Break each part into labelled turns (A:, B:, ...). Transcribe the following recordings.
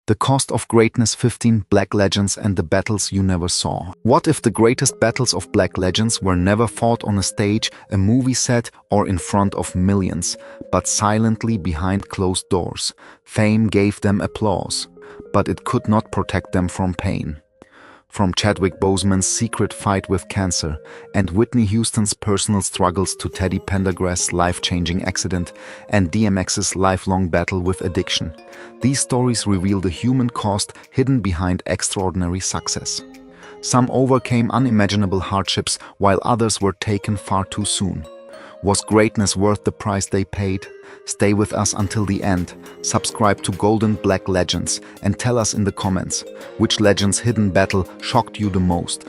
A: The Cost of Greatness: 15 Black Legends and the Battles You Never Saw. What if the greatest battles of Black legends were never fought on a stage, a movie set, or in front of millions, but silently behind closed doors? Fame gave them applause, but it could not protect them from pain. From Chadwick Boseman's secret fight with cancer and Whitney Houston's personal struggles to Teddy Pendergrass' life-changing accident and DMX's lifelong battle with addiction, these stories reveal the human cost hidden behind extraordinary success. Some overcame unimaginable hardships while others were taken far too soon. Was greatness worth the price they paid? Stay with us until the end, subscribe to Golden Black Legends, and tell us in the comments, which legend's hidden battle shocked you the most?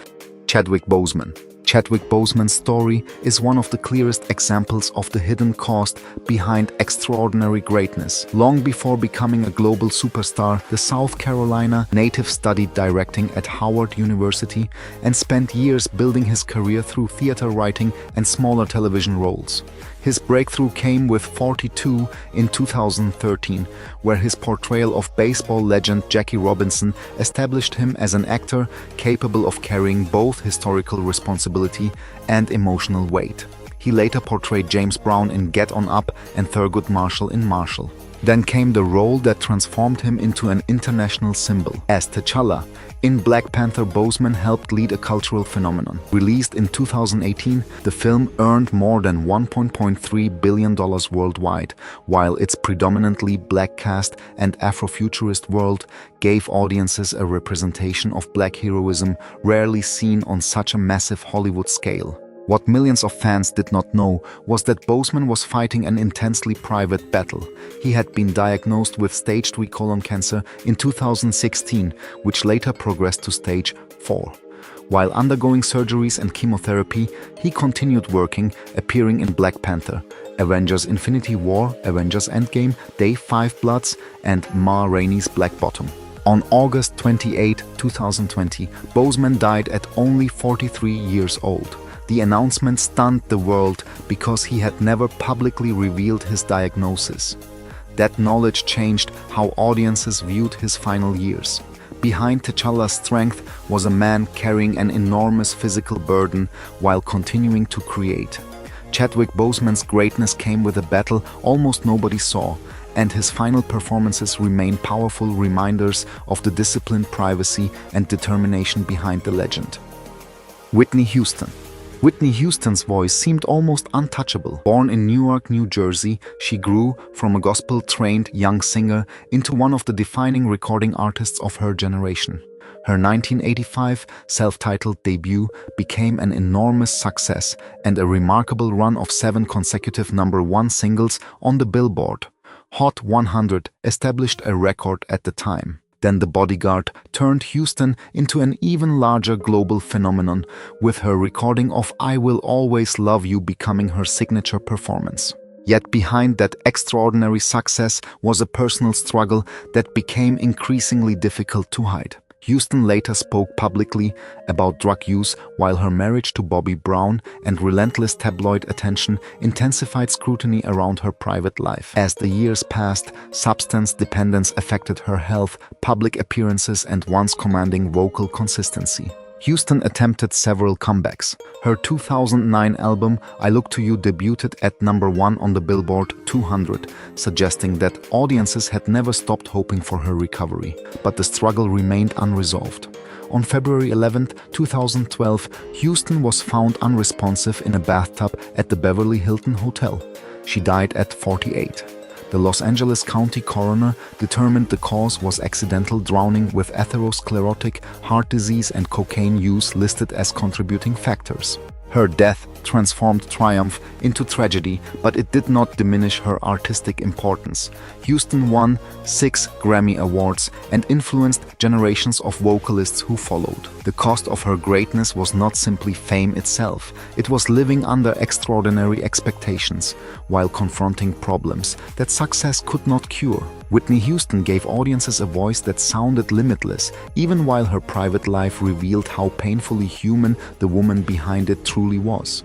A: Chadwick Boseman. Chadwick Boseman's story is one of the clearest examples of the hidden cost behind extraordinary greatness. Long before becoming a global superstar, the South Carolina native studied directing at Howard University and spent years building his career through theater writing and smaller television roles. His breakthrough came with 42 in 2013, where his portrayal of baseball legend Jackie Robinson established him as an actor capable of carrying both historical responsibility and emotional weight. He later portrayed James Brown in Get On Up and Thurgood Marshall in Marshall. Then came the role that transformed him into an international symbol. As T'Challa in Black Panther, Boseman helped lead a cultural phenomenon. Released in 2018, the film earned more than $1.3 billion worldwide, while its predominantly black cast and Afrofuturist world gave audiences a representation of black heroism rarely seen on such a massive Hollywood scale. What millions of fans did not know was that Boseman was fighting an intensely private battle. He had been diagnosed with stage 3 colon cancer in 2016, which later progressed to stage 4. While undergoing surgeries and chemotherapy, he continued working, appearing in Black Panther, Avengers: Infinity War, Avengers: Endgame, Day 5 Bloods, and Ma Rainey's Black Bottom. On August 28, 2020, Boseman died at only 43 years old. The announcement stunned the world because he had never publicly revealed his diagnosis. That knowledge changed how audiences viewed his final years. Behind T'Challa's strength was a man carrying an enormous physical burden while continuing to create. Chadwick Boseman's greatness came with a battle almost nobody saw, and his final performances remain powerful reminders of the discipline, privacy, and determination behind the legend. Whitney Houston. Whitney Houston's voice seemed almost untouchable. Born in Newark, New Jersey, she grew from a gospel-trained young singer into one of the defining recording artists of her generation. Her 1985 self-titled debut became an enormous success and a remarkable run of 7 consecutive #1 singles on the Billboard Hot 100 established a record at the time. Then The Bodyguard turned Houston into an even larger global phenomenon, with her recording of I Will Always Love You becoming her signature performance. Yet behind that extraordinary success was a personal struggle that became increasingly difficult to hide. Houston later spoke publicly about drug use, while her marriage to Bobby Brown and relentless tabloid attention intensified scrutiny around her private life. As the years passed, substance dependence affected her health, public appearances, and once commanding vocal consistency. Houston attempted several comebacks. Her 2009 album I Look to You debuted at #1 on the Billboard 200, suggesting that audiences had never stopped hoping for her recovery. But the struggle remained unresolved. On February 11, 2012, Houston was found unresponsive in a bathtub at the Beverly Hilton Hotel. She died at 48. The Los Angeles County coroner determined the cause was accidental drowning, with atherosclerotic heart disease and cocaine use listed as contributing factors. Her death transformed triumph into tragedy, but it did not diminish her artistic importance. Houston won 6 Grammy Awards and influenced generations of vocalists who followed. The cost of her greatness was not simply fame itself, it was living under extraordinary expectations, while confronting problems that success could not cure. Whitney Houston gave audiences a voice that sounded limitless, even while her private life revealed how painfully human the woman behind it truly was.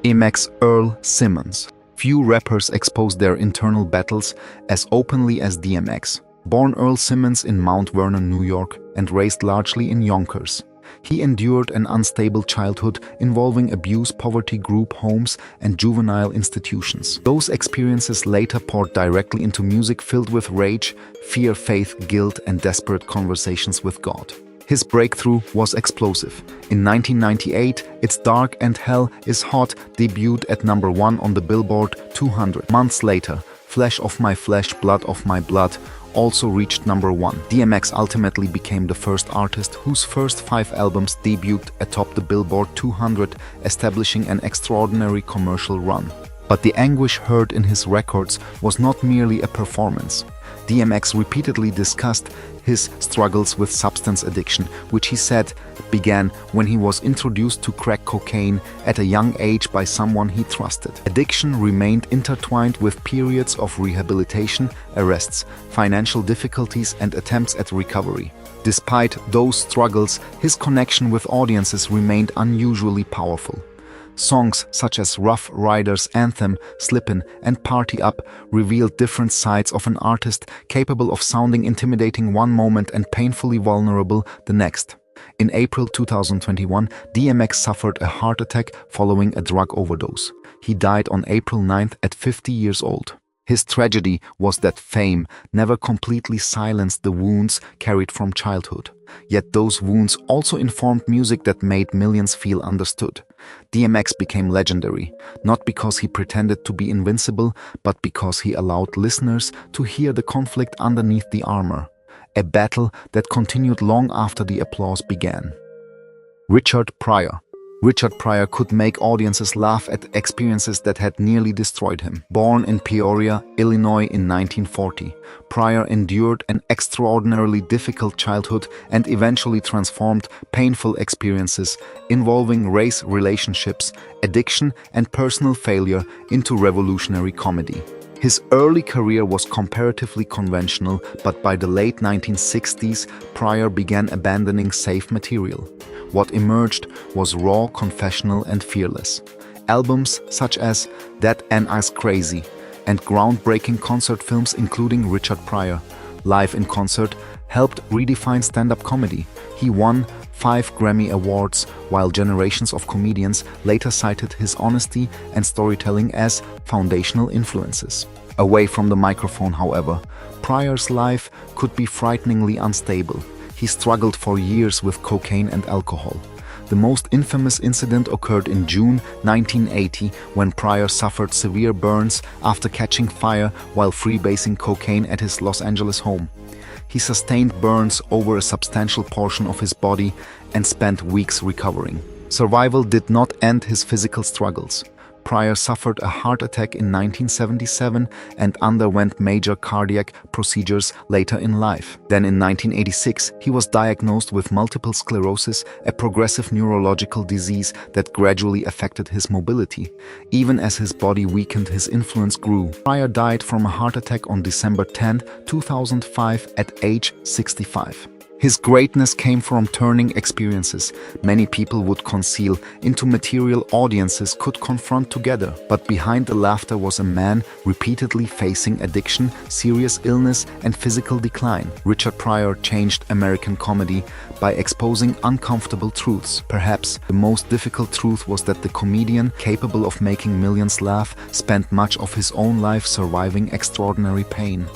A: DMX Earl Simmons. Few rappers expose their internal battles as openly as DMX. Born Earl Simmons in Mount Vernon, New York, and raised largely in Yonkers, he endured an unstable childhood involving abuse, poverty, group homes, and juvenile institutions. Those experiences later poured directly into music filled with rage, fear, faith, guilt, and desperate conversations with God. His breakthrough was explosive. In 1998, its Dark and Hell is Hot debuted at #1 on the Billboard 200. Months later, Flesh of My Flesh, Blood of My Blood also reached #1. DMX ultimately became the first artist whose first 5 albums debuted atop the Billboard 200, establishing an extraordinary commercial run. But the anguish heard in his records was not merely a performance. DMX repeatedly discussed his struggles with substance addiction, which he said began when he was introduced to crack cocaine at a young age by someone he trusted. Addiction remained intertwined with periods of rehabilitation, arrests, financial difficulties, and attempts at recovery. Despite those struggles, his connection with audiences remained unusually powerful. Songs such as Rough Riders Anthem, Slippin', and Party Up revealed different sides of an artist capable of sounding intimidating one moment and painfully vulnerable the next. In April 2021, DMX suffered a heart attack following a drug overdose. He died on April 9th at 50 years old. His tragedy was that fame never completely silenced the wounds carried from childhood. Yet those wounds also informed music that made millions feel understood. DMX became legendary, not because he pretended to be invincible, but because he allowed listeners to hear the conflict underneath the armor, a battle that continued long after the applause began. Richard Pryor. Richard Pryor could make audiences laugh at experiences that had nearly destroyed him. Born in Peoria, Illinois in 1940, Pryor endured an extraordinarily difficult childhood and eventually transformed painful experiences involving race relationships, addiction, and personal failure into revolutionary comedy. His early career was comparatively conventional, but by the late 1960s, Pryor began abandoning safe material. What emerged was raw, confessional, and fearless. Albums such as That N I's Crazy and groundbreaking concert films including Richard Pryor, Live in Concert, helped redefine stand-up comedy. He won 5 Grammy Awards, while generations of comedians later cited his honesty and storytelling as foundational influences. Away from the microphone, however, Pryor's life could be frighteningly unstable. He struggled for years with cocaine and alcohol. The most infamous incident occurred in June 1980 when Pryor suffered severe burns after catching fire while freebasing cocaine at his Los Angeles home. He sustained burns over a substantial portion of his body and spent weeks recovering. Survival did not end his physical struggles. Pryor suffered a heart attack in 1977 and underwent major cardiac procedures later in life. Then in 1986, he was diagnosed with multiple sclerosis, a progressive neurological disease that gradually affected his mobility. Even as his body weakened, his influence grew. Pryor died from a heart attack on December 10, 2005 at age 65. His greatness came from turning experiences many people would conceal into material audiences could confront together. But behind the laughter was a man repeatedly facing addiction, serious illness, and physical decline. Richard Pryor changed American comedy by exposing uncomfortable truths. Perhaps the most difficult truth was that the comedian, capable of making millions laugh, spent much of his own life surviving extraordinary pain.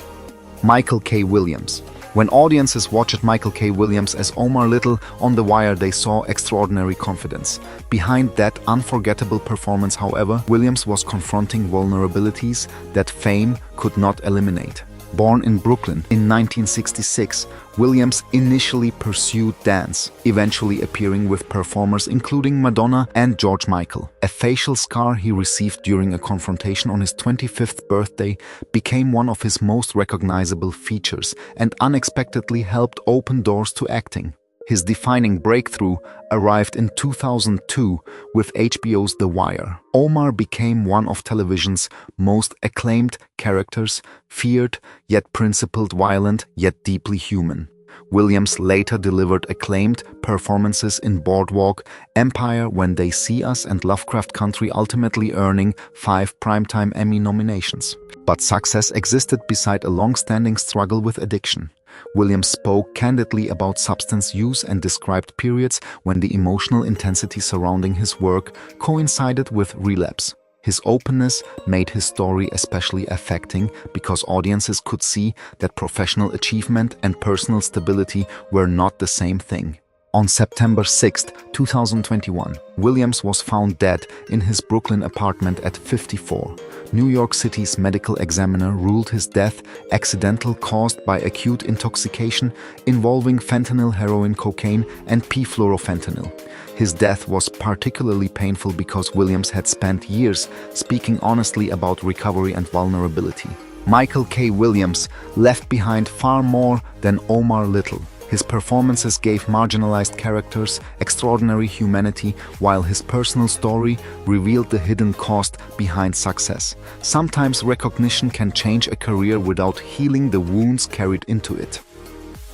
A: Michael K. Williams. When audiences watched Michael K. Williams as Omar Little on The Wire, they saw extraordinary confidence. Behind that unforgettable performance, however, Williams was confronting vulnerabilities that fame could not eliminate. Born in Brooklyn in 1966, Williams initially pursued dance, eventually appearing with performers including Madonna and George Michael. A facial scar he received during a confrontation on his 25th birthday became one of his most recognizable features and unexpectedly helped open doors to acting. His defining breakthrough arrived in 2002 with HBO's The Wire. Omar became one of television's most acclaimed characters, feared yet principled, violent yet deeply human. Williams later delivered acclaimed performances in Boardwalk Empire, When They See Us, and Lovecraft Country, ultimately earning 5 Primetime Emmy nominations. But success existed beside a long-standing struggle with addiction. Williams spoke candidly about substance use and described periods when the emotional intensity surrounding his work coincided with relapse. His openness made his story especially affecting because audiences could see that professional achievement and personal stability were not the same thing. On September 6, 2021, Williams was found dead in his Brooklyn apartment at 54. New York City's medical examiner ruled his death accidental, caused by acute intoxication involving fentanyl, heroin, cocaine, and p-fluorofentanyl. His death was particularly painful because Williams had spent years speaking honestly about recovery and vulnerability. Michael K. Williams left behind far more than Omar Little. His performances gave marginalized characters extraordinary humanity, while his personal story revealed the hidden cost behind success. Sometimes recognition can change a career without healing the wounds carried into it.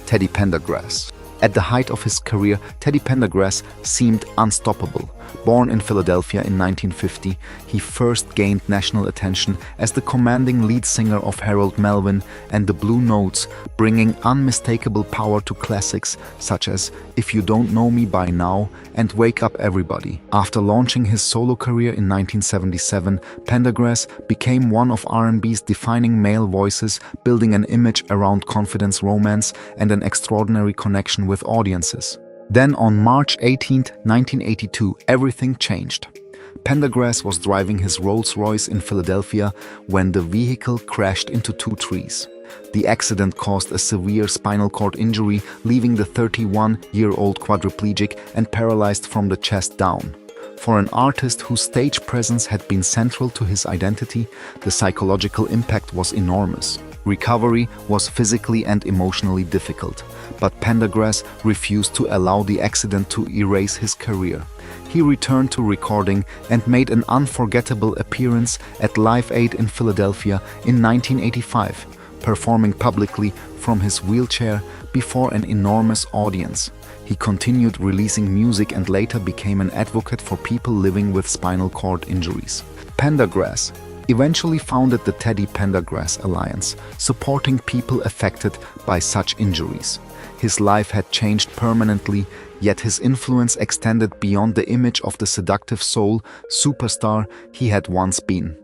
A: Teddy Pendergrass. At the height of his career, Teddy Pendergrass seemed unstoppable. Born in Philadelphia in 1950, he first gained national attention as the commanding lead singer of Harold Melvin and the Blue Notes, bringing unmistakable power to classics such as If You Don't Know Me By Now and Wake Up Everybody. After launching his solo career in 1977, Pendergrass became one of R&B's defining male voices, building an image around confidence, romance, and an extraordinary connection with audiences. Then on March 18, 1982, everything changed. Pendergrass was driving his Rolls-Royce in Philadelphia when the vehicle crashed into 2 trees. The accident caused a severe spinal cord injury, leaving the 31-year-old quadriplegic and paralyzed from the chest down. For an artist whose stage presence had been central to his identity, the psychological impact was enormous. Recovery was physically and emotionally difficult, but Pendergrass refused to allow the accident to erase his career. He returned to recording and made an unforgettable appearance at Live Aid in Philadelphia in 1985, performing publicly from his wheelchair before an enormous audience. He continued releasing music and later became an advocate for people living with spinal cord injuries. Pendergrass eventually founded the Teddy Pendergrass Alliance, supporting people affected by such injuries. His life had changed permanently, yet his influence extended beyond the image of the seductive soul superstar he had once been.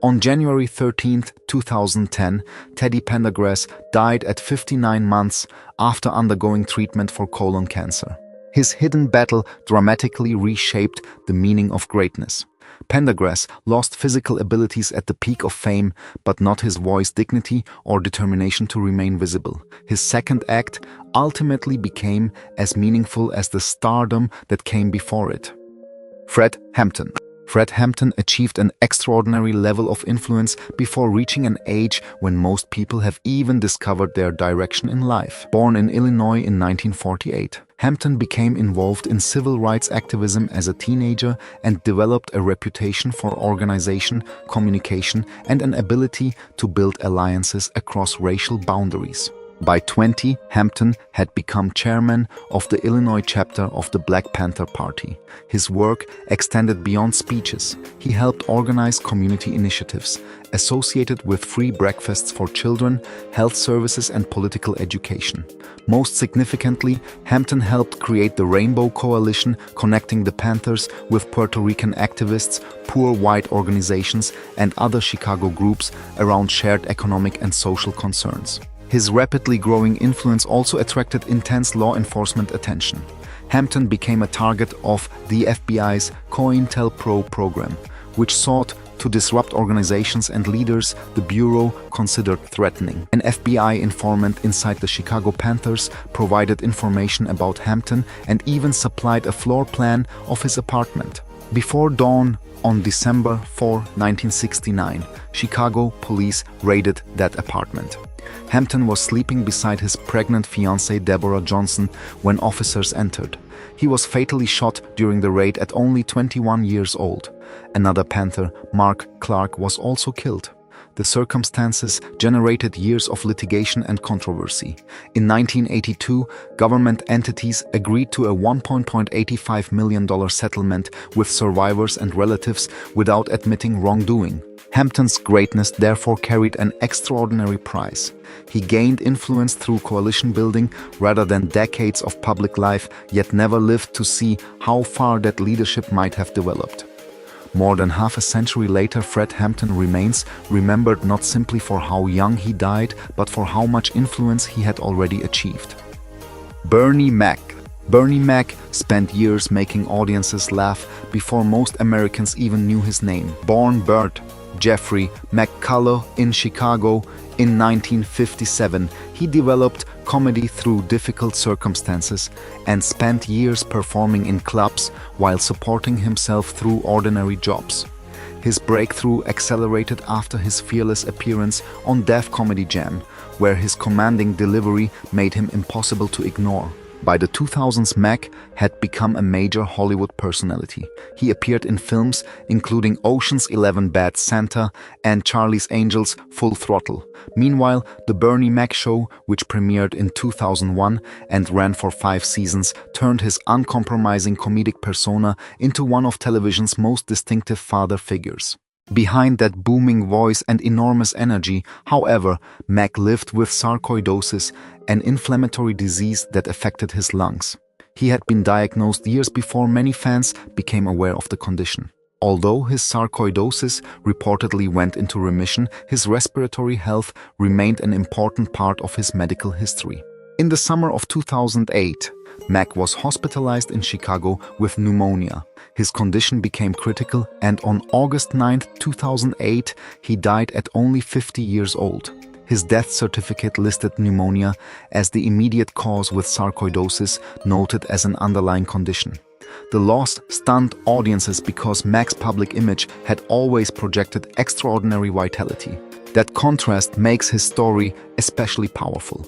A: On January 13, 2010, Teddy Pendergrass died at 59 months after undergoing treatment for colon cancer. His hidden battle dramatically reshaped the meaning of greatness. Pendergrass lost physical abilities at the peak of fame, but not his voice, dignity, or determination to remain visible. His second act ultimately became as meaningful as the stardom that came before it. Fred Hampton. Fred Hampton achieved an extraordinary level of influence before reaching an age when most people have even discovered their direction in life. Born in Illinois in 1948, Hampton became involved in civil rights activism as a teenager and developed a reputation for organization, communication, and an ability to build alliances across racial boundaries. By 20, Hampton had become chairman of the Illinois chapter of the Black Panther Party. His work extended beyond speeches. He helped organize community initiatives associated with free breakfasts for children, health services, and political education. Most significantly, Hampton helped create the Rainbow Coalition, connecting the Panthers with Puerto Rican activists, poor white organizations, and other Chicago groups around shared economic and social concerns. His rapidly growing influence also attracted intense law enforcement attention. Hampton became a target of the FBI's COINTELPRO program, which sought to disrupt organizations and leaders the Bureau considered threatening. An FBI informant inside the Chicago Panthers provided information about Hampton and even supplied a floor plan of his apartment. Before dawn on December 4, 1969, Chicago police raided that apartment. Hampton was sleeping beside his pregnant fiancée Deborah Johnson when officers entered. He was fatally shot during the raid at only 21 years old. Another Panther, Mark Clark, was also killed. The circumstances generated years of litigation and controversy. In 1982, government entities agreed to a $1.85 million settlement with survivors and relatives without admitting wrongdoing. Hampton's greatness therefore carried an extraordinary price. He gained influence through coalition building rather than decades of public life, yet never lived to see how far that leadership might have developed. More than half a century later, Fred Hampton remains remembered not simply for how young he died, but for how much influence he had already achieved. Bernie Mac. Bernie Mac spent years making audiences laugh before most Americans even knew his name. Born Burt Jeffrey McCullough in Chicago in 1957, he developed comedy through difficult circumstances and spent years performing in clubs while supporting himself through ordinary jobs. His breakthrough accelerated after his fearless appearance on Def Comedy Jam, where his commanding delivery made him impossible to ignore. By the 2000s, Mac had become a major Hollywood personality. He appeared in films including Ocean's 11 Bad Santa and Charlie's Angels Full Throttle. Meanwhile, The Bernie Mac Show, which premiered in 2001 and ran for 5 seasons, turned his uncompromising comedic persona into one of television's most distinctive father figures. Behind that booming voice and enormous energy, however, Mac lived with sarcoidosis, an inflammatory disease that affected his lungs. He had been diagnosed years before many fans became aware of the condition. Although his sarcoidosis reportedly went into remission, his respiratory health remained an important part of his medical history. In the summer of 2008, Mac was hospitalized in Chicago with pneumonia. His condition became critical, and on August 9, 2008, he died at only 50 years old. His death certificate listed pneumonia as the immediate cause, with sarcoidosis noted as an underlying condition. The loss stunned audiences because Mac's public image had always projected extraordinary vitality. That contrast makes his story especially powerful.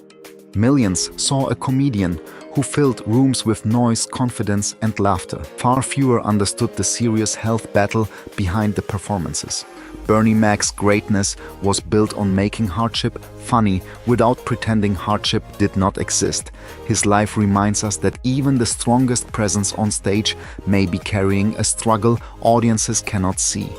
A: Millions saw a comedian who filled rooms with noise, confidence, and laughter. Far fewer understood the serious health battle behind the performances. Bernie Mac's greatness was built on making hardship funny without pretending hardship did not exist. His life reminds us that even the strongest presence on stage may be carrying a struggle audiences cannot see.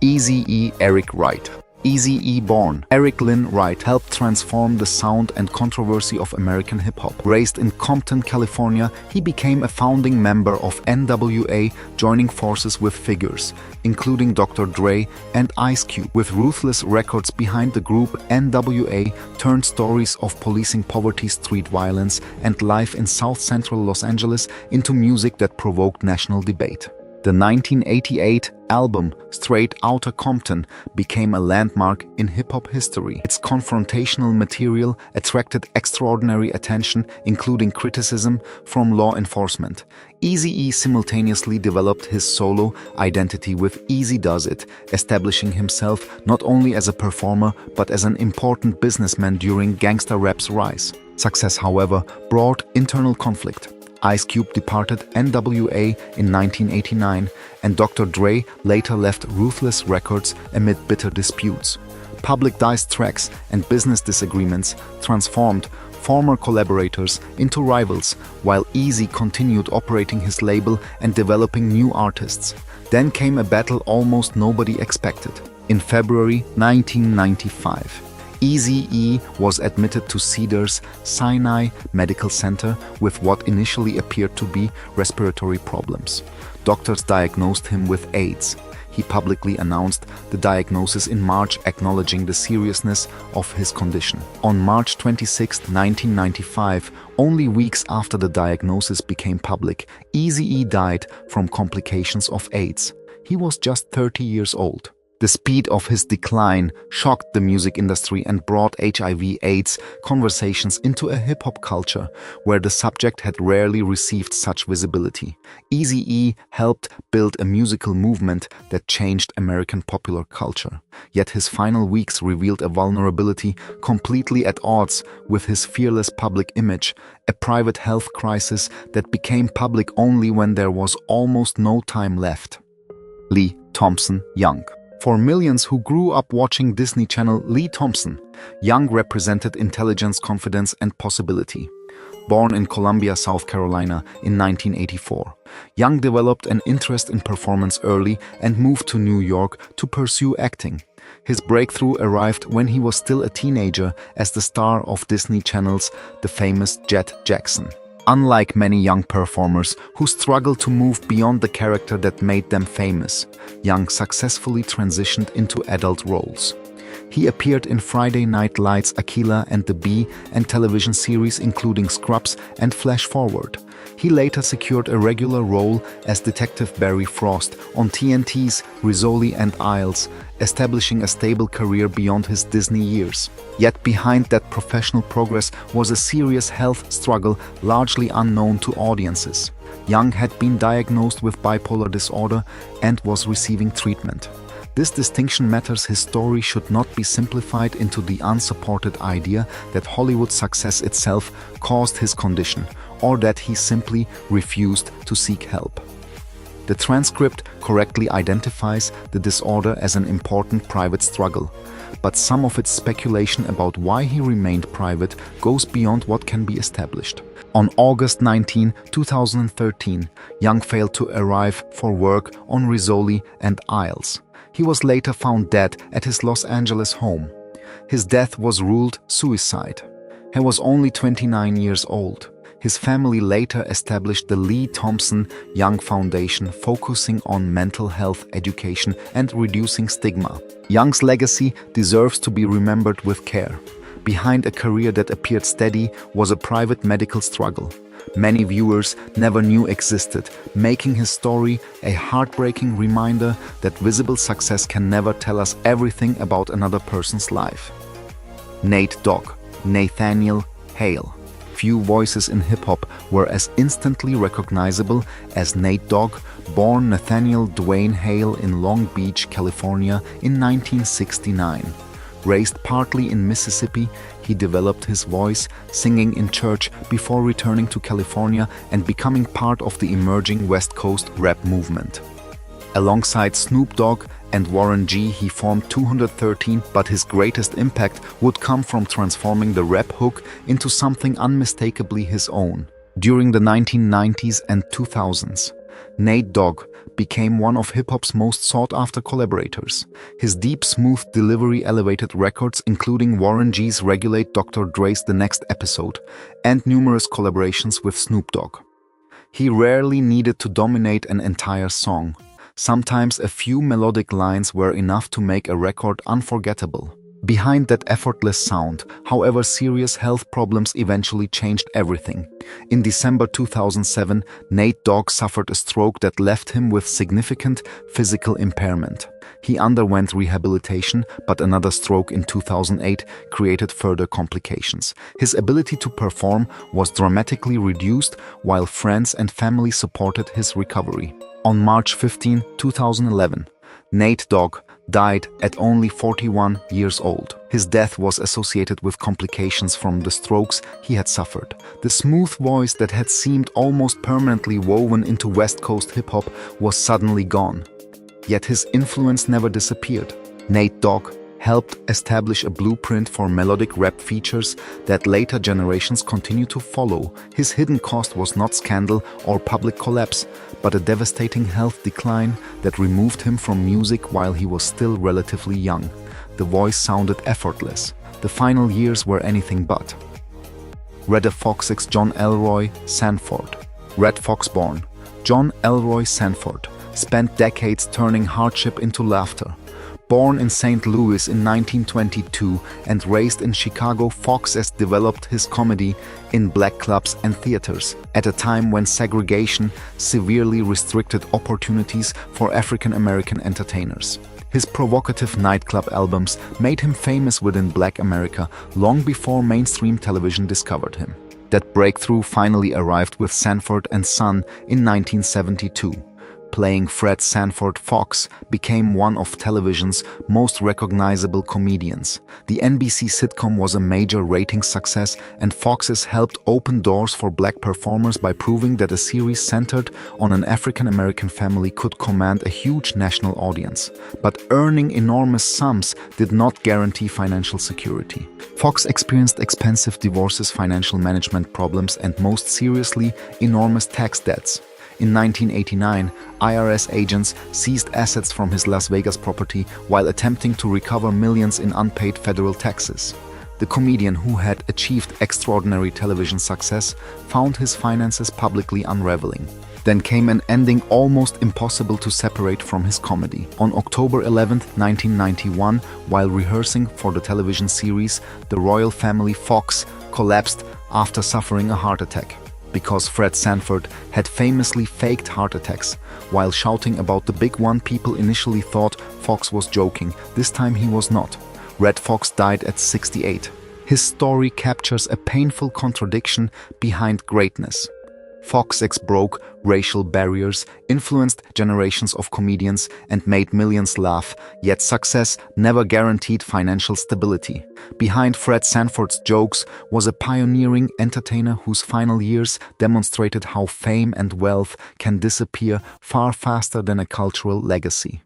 A: Eazy-E Eric Wright. Eazy-E born Eric Lynn Wright helped transform the sound and controversy of American hip-hop. Raised in Compton, California, he became a founding member of NWA, joining forces with figures including Dr. Dre and Ice Cube. With Ruthless Records behind the group, NWA turned stories of policing poverty, street violence, and life in South Central Los Angeles into music that provoked national debate. The 1988 album Straight Outta Compton became a landmark in hip-hop history. Its confrontational material attracted extraordinary attention, including criticism from law enforcement. Eazy-E simultaneously developed his solo identity with Eazy Does It, establishing himself not only as a performer but as an important businessman during gangsta rap's rise. Success, however, brought internal conflict. Ice Cube departed NWA in 1989, and Dr. Dre later left Ruthless Records amid bitter disputes. Public diss tracks and business disagreements transformed former collaborators into rivals, while Eazy continued operating his label and developing new artists. Then came a battle almost nobody expected. In February 1995, Eazy-E was admitted to Cedars Sinai Medical Center with what initially appeared to be respiratory problems. Doctors diagnosed him with AIDS. He publicly announced the diagnosis in March, acknowledging the seriousness of his condition. On March 26, 1995, only weeks after the diagnosis became public, Eazy-E died from complications of AIDS. He was just 30 years old. The speed of his decline shocked the music industry and brought HIV/AIDS conversations into a hip-hop culture where the subject had rarely received such visibility. Eazy-E helped build a musical movement that changed American popular culture. Yet his final weeks revealed a vulnerability completely at odds with his fearless public image, a private health crisis that became public only when there was almost no time left. Thompson Young. For millions who grew up watching Disney Channel, Thompson Young represented intelligence, confidence, and possibility. Born in Columbia, South Carolina in 1984, Young developed an interest in performance early and moved to New York to pursue acting. His breakthrough arrived when he was still a teenager as the star of Disney Channel's The Famous Jet Jackson. Unlike many young performers who struggle to move beyond the character that made them famous, Young successfully transitioned into adult roles. He appeared in Friday Night Lights' Akeelah and the Bee and television series including Scrubs and Flash Forward. He later secured a regular role as Detective Barry Frost on TNT's Rizzoli and Isles, establishing a stable career beyond his Disney years. Yet behind that professional progress was a serious health struggle largely unknown to audiences. Young had been diagnosed with bipolar disorder and was receiving treatment. This distinction matters. His story should not be simplified into the unsupported idea that Hollywood success itself caused his condition, or that he simply refused to seek help. The transcript correctly identifies the disorder as an important private struggle, but some of its speculation about why he remained private goes beyond what can be established. On August 19, 2013, Young failed to arrive for work on Rizzoli and Isles. He was later found dead at his Los Angeles home. His death was ruled suicide. He was only 29 years old. His family later established the Thompson Young Foundation, focusing on mental health education and reducing stigma. Young's legacy deserves to be remembered with care. Behind a career that appeared steady was a private medical struggle many viewers never knew existed, making his story a heartbreaking reminder that visible success can never tell us everything about another person's life. Dogg, Nathaniel Hale. Few voices in hip-hop were as instantly recognizable as Dogg, born Nathaniel Dwayne Hale in Long Beach, California in 1969. Raised partly in Mississippi, he developed his voice singing in church before returning to California and becoming part of the emerging West Coast rap movement. Alongside Snoop Dogg and Warren G, he formed 213, but his greatest impact would come from transforming the rap hook into something unmistakably his own. During the 1990s and 2000s, Dogg became one of hip-hop's most sought-after collaborators. His deep, smooth delivery elevated records, including Warren G's Regulate Dr. Dre's The Next Episode, and numerous collaborations with Snoop Dogg. He rarely needed to dominate an entire song. Sometimes a few melodic lines were enough to make a record unforgettable. Behind that effortless sound, however, serious health problems eventually changed everything. In December 2007, Dogg suffered a stroke that left him with significant physical impairment. He underwent rehabilitation, but another stroke in 2008 created further complications. His ability to perform was dramatically reduced, while friends and family supported his recovery. On March 15, 2011, Dogg died at only 41 years old. His death was associated with complications from the strokes he had suffered. The smooth voice that had seemed almost permanently woven into West Coast hip-hop was suddenly gone. Yet his influence never disappeared. Dogg helped establish a blueprint for melodic rap features that later generations continue to follow. His hidden cost was not scandal or public collapse, but a devastating health decline that removed him from music while he was still relatively young. The voice sounded effortless. The final years were anything but. Redd Foxx's John Elroy Sanford. Redd Foxx, born John Elroy Sanford, spent decades turning hardship into laughter. Born in St. Louis in 1922 and raised in Chicago, Foxx has developed his comedy in black clubs and theaters at a time when segregation severely restricted opportunities for African American entertainers. His provocative nightclub albums made him famous within Black America long before mainstream television discovered him. That breakthrough finally arrived with Sanford and Son in 1972. playing Fred Sanford. Foxx became one of television's most recognizable comedians. The NBC sitcom was a major ratings success, and Foxx's helped open doors for black performers by proving that a series centered on an African-American family could command a huge national audience. But earning enormous sums did not guarantee financial security. Foxx experienced expensive divorces, financial management problems, and most seriously, enormous tax debts. In 1989, IRS agents seized assets from his Las Vegas property while attempting to recover millions in unpaid federal taxes. The comedian, who had achieved extraordinary television success, found his finances publicly unraveling. Then came an ending almost impossible to separate from his comedy. On October 11, 1991, while rehearsing for the television series, the royal family Foxx collapsed after suffering a heart attack. Because Fred Sanford had famously faked heart attacks while shouting about the big one, people initially thought Foxx was joking. This time he was not. Red Fox died at 68. His story captures a painful contradiction behind greatness. Foxx broke racial barriers, influenced generations of comedians, and made millions laugh, yet success never guaranteed financial stability. Behind Fred Sanford's jokes was a pioneering entertainer whose final years demonstrated how fame and wealth can disappear far faster than a cultural legacy.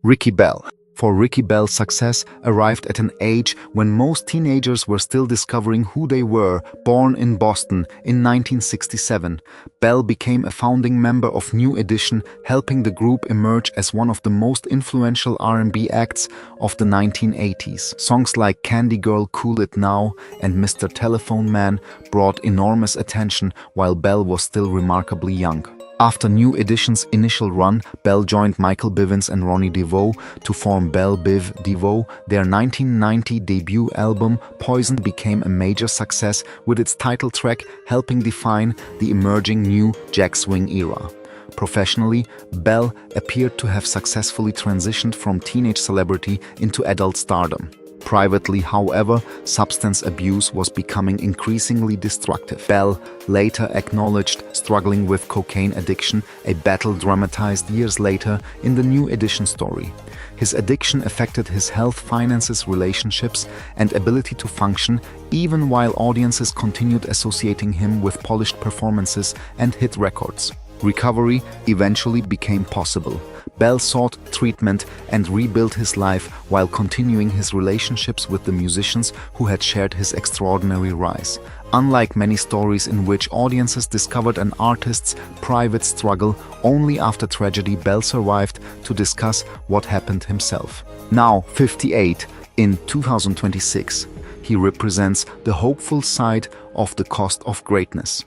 A: Ricky Bell. For Ricky Bell's success arrived at an age when most teenagers were still discovering who they were. Born in Boston in 1967, Bell became a founding member of New Edition, helping the group emerge as one of the most influential R&B acts of the 1980s. Songs like Candy Girl, Cool It Now, and Mr. Telephone Man brought enormous attention while Bell was still remarkably young. After New Edition's initial run, Bell joined Michael Bivins and Ronnie DeVoe to form Bell Biv DeVoe. Their 1990 debut album, Poison, became a major success, with its title track helping define the emerging new Jack Swing era. Professionally, Bell appeared to have successfully transitioned from teenage celebrity into adult stardom. Privately, however, substance abuse was becoming increasingly destructive. Bell later acknowledged struggling with cocaine addiction, a battle dramatized years later in the New Edition story. His addiction affected his health, finances, relationships, and ability to function, even while audiences continued associating him with polished performances and hit records. Recovery eventually became possible. Bell sought treatment and rebuilt his life while continuing his relationships with the musicians who had shared his extraordinary rise. Unlike many stories in which audiences discovered an artist's private struggle only after tragedy, Bell survived to discuss what happened himself. Now 58, in 2026, he represents the hopeful side of the cost of greatness.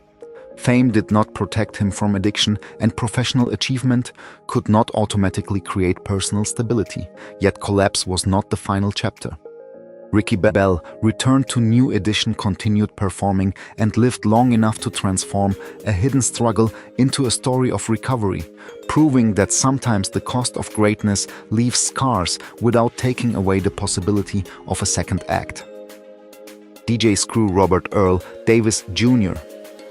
A: Fame did not protect him from addiction, and professional achievement could not automatically create personal stability. Yet collapse was not the final chapter. Ricky Bell returned to New Edition, continued performing, and lived long enough to transform a hidden struggle into a story of recovery, proving that sometimes the cost of greatness leaves scars without taking away the possibility of a second act. DJ Screw Robert Earl Davis Jr.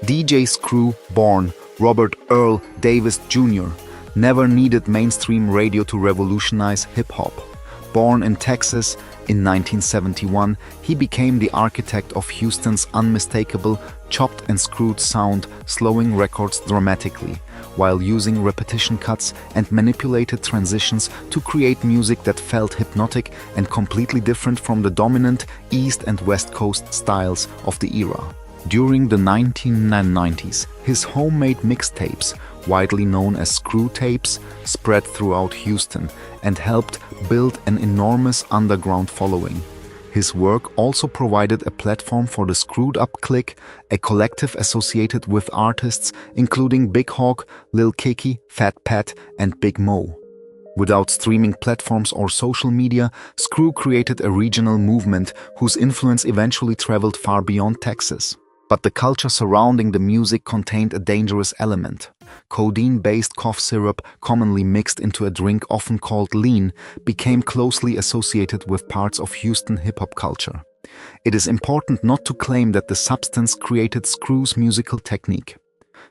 A: DJ Screw, born Robert Earl Davis Jr., never needed mainstream radio to revolutionize hip-hop. Born in Texas in 1971, he became the architect of Houston's unmistakable chopped and screwed sound, slowing records dramatically, while using repetition cuts and manipulated transitions to create music that felt hypnotic and completely different from the dominant East and West Coast styles of the era. During the 1990s, his homemade mixtapes, widely known as screw tapes, spread throughout Houston and helped build an enormous underground following. His work also provided a platform for the Screwed Up Clique, a collective associated with artists including Big Hawk, Lil Kiki, Fat Pat, and Big Mo. Without streaming platforms or social media, Screw created a regional movement whose influence eventually traveled far beyond Texas. But the culture surrounding the music contained a dangerous element. Codeine-based cough syrup, commonly mixed into a drink often called lean, became closely associated with parts of Houston hip-hop culture. It is important not to claim that the substance created Screw's musical technique.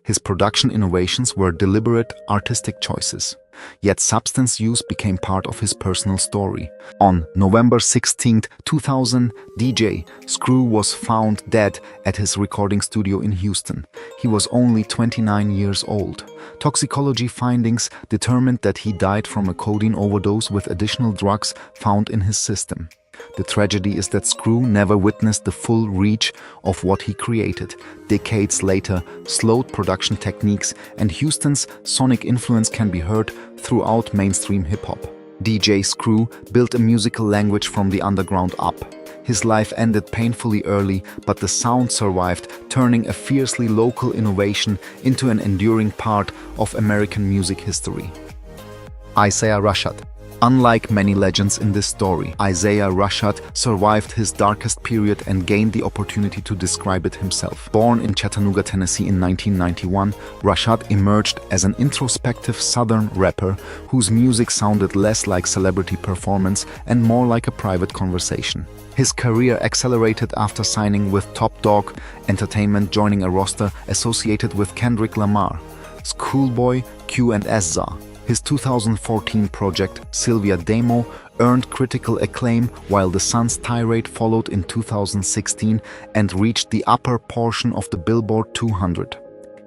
A: His production innovations were deliberate, artistic choices. Yet substance use became part of his personal story. On November 16, 2000, DJ Screw was found dead at his recording studio in Houston. He was only 29 years old. Toxicology findings determined that he died from a codeine overdose with additional drugs found in his system. The tragedy is that Screw never witnessed the full reach of what he created. Decades later, slowed production techniques and Houston's sonic influence can be heard throughout mainstream hip-hop. DJ Screw built a musical language from the underground up. His life ended painfully early, but the sound survived, turning a fiercely local innovation into an enduring part of American music history. Isaiah Rashad. Unlike many legends in this story, Isaiah Rashad survived his darkest period and gained the opportunity to describe it himself. Born in Chattanooga, Tennessee in 1991, Rashad emerged as an introspective Southern rapper whose music sounded less like celebrity performance and more like a private conversation. His career accelerated after signing with Top Dogg Entertainment, joining a roster associated with Kendrick Lamar, Schoolboy Q and SZA. His 2014 project, Sylvia Demo, earned critical acclaim, while The Sun's Tirade followed in 2016 and reached the upper portion of the Billboard 200.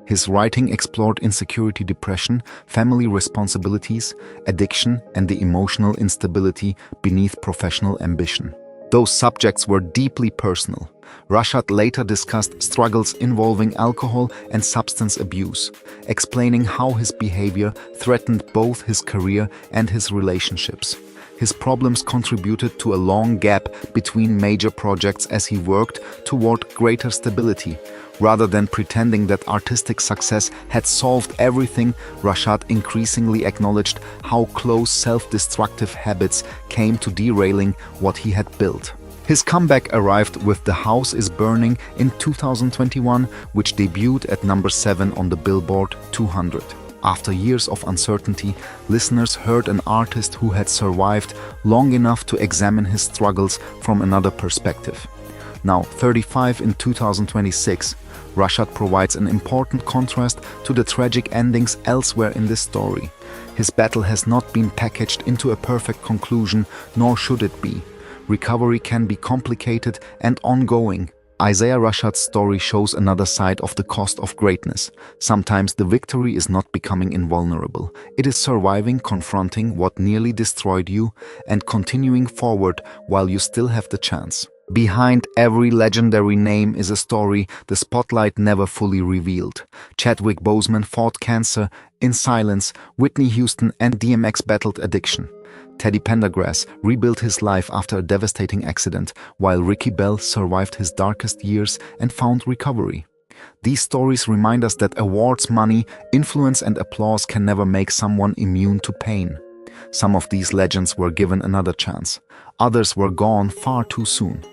A: His writing explored insecurity, depression, family responsibilities, addiction, and the emotional instability beneath professional ambition. Those subjects were deeply personal. Rashad later discussed struggles involving alcohol and substance abuse, explaining how his behavior threatened both his career and his relationships. His problems contributed to a long gap between major projects as he worked toward greater stability. Rather than pretending that artistic success had solved everything, Rashad increasingly acknowledged how close self-destructive habits came to derailing what he had built. His comeback arrived with The House is Burning in 2021, which debuted at number 7 on the Billboard 200. After years of uncertainty, listeners heard an artist who had survived long enough to examine his struggles from another perspective. Now 35 in 2026, Rashad provides an important contrast to the tragic endings elsewhere in this story. His battle has not been packaged into a perfect conclusion, nor should it be. Recovery can be complicated and ongoing. Isaiah Rashad's story shows another side of the cost of greatness. Sometimes the victory is not becoming invulnerable. It is surviving, confronting what nearly destroyed you, and continuing forward while you still have the chance. Behind every legendary name is a story the spotlight never fully revealed. Chadwick Boseman fought cancer in silence, Whitney Houston and DMX battled addiction. Teddy Pendergrass rebuilt his life after a devastating accident, while Ricky Bell survived his darkest years and found recovery. These stories remind us that awards, money, influence and applause can never make someone immune to pain. Some of these legends were given another chance. Others were gone far too soon.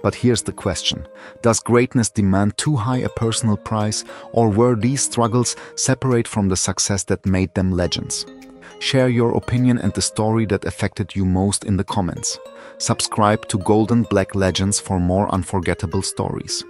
A: But here's the question: does greatness demand too high a personal price, or were these struggles separate from the success that made them legends? Share your opinion and the story that affected you most in the comments. Subscribe to Golden Black Legends for more unforgettable stories.